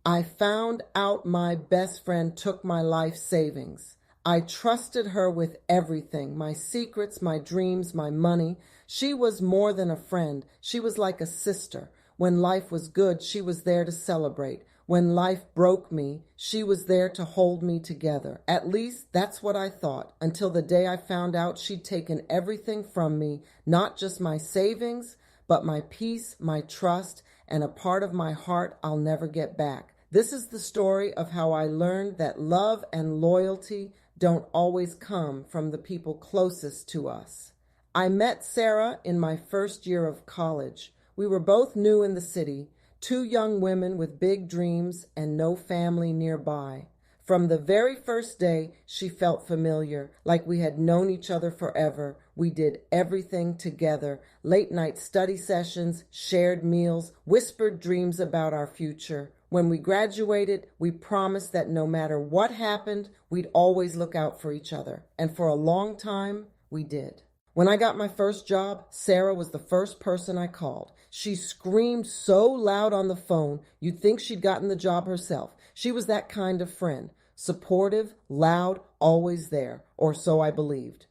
I found out my best friend took my life savings. I trusted her with everything, my secrets, my dreams, my money. She was more than a friend. She was like a sister. When life was good, she was there to celebrate. When life broke me, she was there to hold me together. At least that's what I thought, until the day I found out she'd taken everything from me, not just my savings, but my peace, my trust, and a part of my heart I'll never get back. This is the story of how I learned that love and loyalty don't always come from the people closest to us. I met Sarah in my first year of college. We were both new in the city, two young women with big dreams and no family nearby. From the very first day, she felt familiar, like we had known each other forever. We did everything together, late night study sessions, shared meals, whispered dreams about our future. When we graduated, we promised that no matter what happened, we'd always look out for each other. And for a long time, we did. When I got my first job, Sarah was the first person I called. She screamed so loud on the phone, you'd think she'd gotten the job herself. She was that kind of friend. Supportive, loud, always there, or so I believed.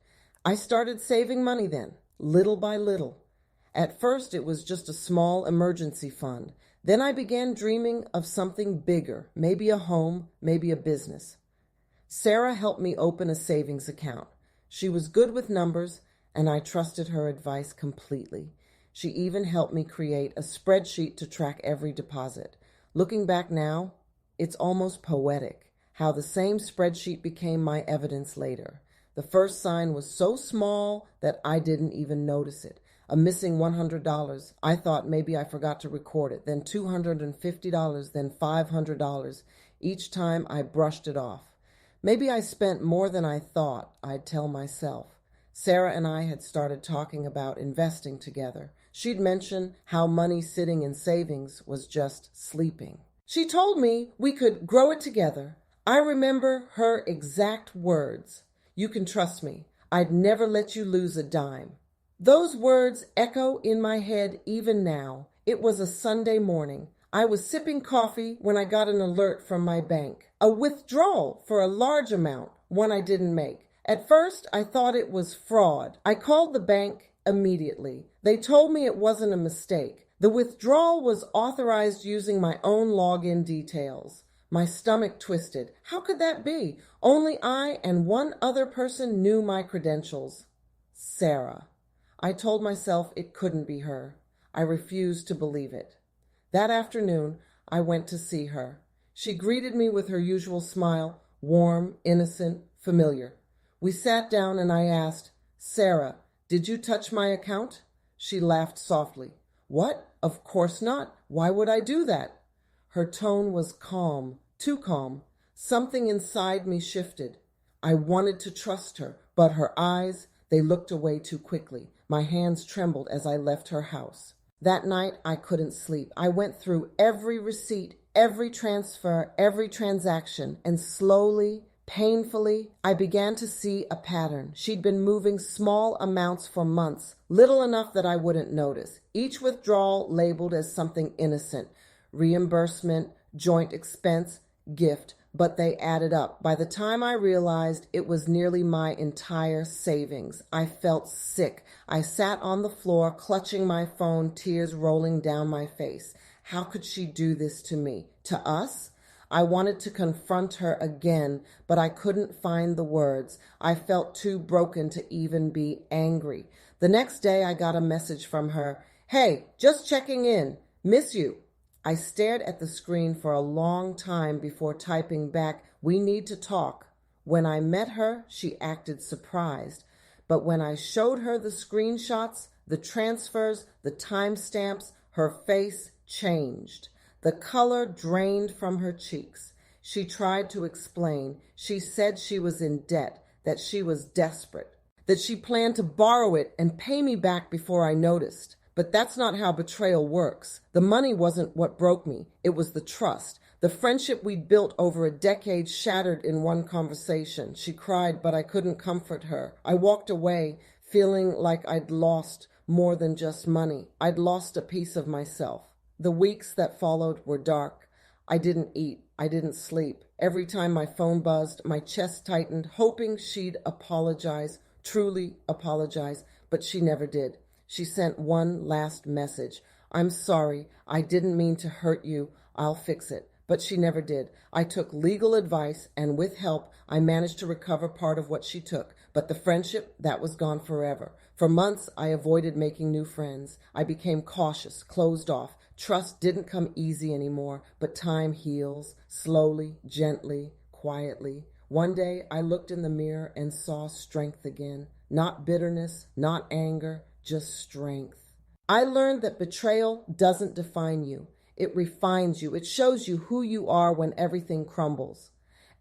I started saving money then, little by little. At first, it was just a small emergency fund. Then I began dreaming of something bigger, maybe a home, maybe a business. Sarah helped me open a savings account. She was good with numbers, and I trusted her advice completely. She even helped me create a spreadsheet to track every deposit. Looking back now, it's almost poetic how the same spreadsheet became my evidence later. The first sign was so small that I didn't even notice it. A missing $100. I thought maybe I forgot to record it. Then $250, then $500. Each time I brushed it off. Maybe I spent more than I thought, I'd tell myself. Sarah and I had started talking about investing together. She'd mentioned how money sitting in savings was just sleeping. She told me we could grow it together. I remember her exact words. "You can trust me. I'd never let you lose a dime." Those words echo in my head even now. It was a Sunday morning. I was sipping coffee when I got an alert from my bank. A withdrawal for a large amount, one I didn't make. At first, I thought it was fraud. I called the bank immediately. They told me it wasn't a mistake. The withdrawal was authorized using my own login details. My stomach twisted. How could that be? Only I and one other person knew my credentials. Sarah. I told myself it couldn't be her. I refused to believe it. That afternoon, I went to see her. She greeted me with her usual smile, warm, innocent, familiar. We sat down and I asked, "Sarah, did you touch my account?" She laughed softly. "What? Of course not. Why would I do that?" Her tone was calm, too calm. Something inside me shifted. I wanted to trust her, but her eyes, they looked away too quickly. My hands trembled as I left her house. That night, I couldn't sleep. I went through every receipt, every transfer, every transaction, and slowly, painfully, I began to see a pattern. She'd been moving small amounts for months, little enough that I wouldn't notice. Each withdrawal labeled as something innocent, reimbursement, joint expense, gift, but they added up. By the time I realized it was nearly my entire savings, I felt sick. I sat on the floor, clutching my phone, tears rolling down my face. How could she do this to me? To us? I wanted to confront her again, but I couldn't find the words. I felt too broken to even be angry. The next day, I got a message from her. "Hey, just checking in. Miss you." I stared at the screen for a long time before typing back, "We need to talk." When I met her, she acted surprised. But when I showed her the screenshots, the transfers, the timestamps, her face changed. The color drained from her cheeks. She tried to explain. She said she was in debt, that she was desperate, that she planned to borrow it and pay me back before I noticed. But that's not how betrayal works. The money wasn't what broke me. It was the trust. The friendship we'd built over a decade shattered in one conversation. She cried, but I couldn't comfort her. I walked away, feeling like I'd lost more than just money. I'd lost a piece of myself. The weeks that followed were dark. I didn't eat. I didn't sleep. Every time my phone buzzed, my chest tightened, hoping she'd apologize, truly apologize, but she never did. She sent one last message. I'm sorry. I didn't mean to hurt you. I'll fix it. But she never did. I took legal advice, and with help, I managed to recover part of what she took. But the friendship, that was gone forever. For months, I avoided making new friends. I became cautious, closed off. Trust didn't come easy anymore, but time heals, slowly, gently, quietly. One day, I looked in the mirror and saw strength again. Not bitterness, not anger, just strength. I learned that betrayal doesn't define you. It refines you. It shows you who you are when everything crumbles.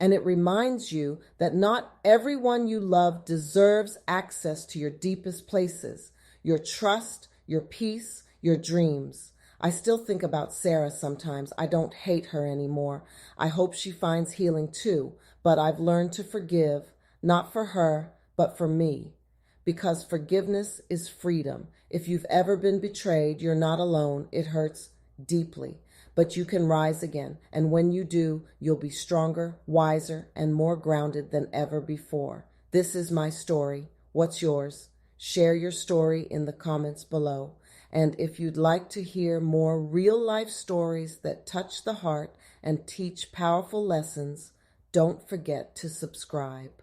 And it reminds you that not everyone you love deserves access to your deepest places, your trust, your peace, your dreams. I still think about Sarah sometimes. I don't hate her anymore. I hope she finds healing too, but I've learned to forgive, not for her, but for me. Because forgiveness is freedom. If you've ever been betrayed, you're not alone. It hurts deeply, but you can rise again. And when you do, you'll be stronger, wiser, and more grounded than ever before. This is my story. What's yours? Share your story in the comments below. And if you'd like to hear more real-life stories that touch the heart and teach powerful lessons, don't forget to subscribe.